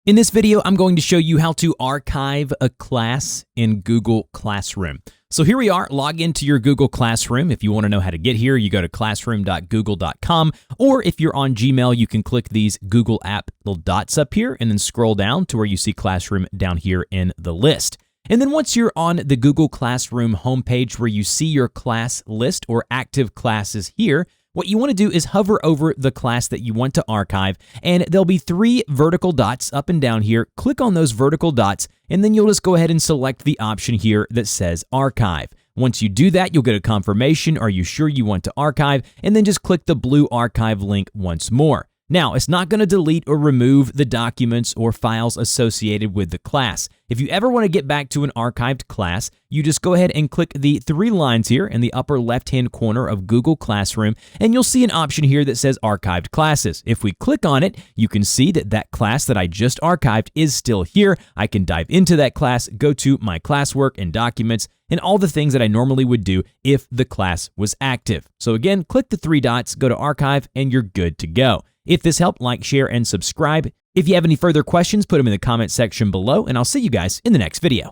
In this video, I'm going to show you how to archive a class in Google Classroom. So here we are, log into your Google Classroom. If you want to know how to get here, you go to classroom.google.com, or if you're on Gmail, you can click these Google app little dots up here and then scroll down to where you see Classroom down here in the list. And then once you're on the Google Classroom homepage where you see your class list or active classes here, what you want to do is hover over the class that you want to archive, and there'll be three vertical dots up and down here. Click on those vertical dots, and then you'll just go ahead and select the option here that says Archive. Once you do that, you'll get a confirmation, are you sure you want to archive, and then just click the blue archive link once more. Now, it's not going to delete or remove the documents or files associated with the class. If you ever want to get back to an archived class, you just go ahead and click the three lines here in the upper left-hand corner of Google Classroom, and you'll see an option here that says Archived Classes. If we click on it, you can see that that class that I just archived is still here. I can dive into that class, go to my classwork and documents, and all the things that I normally would do if the class was active. So again, click the three dots, go to Archive, and you're good to go. If this helped, like, share, and subscribe. If you have any further questions, put them in the comment section below, and I'll see you guys in the next video.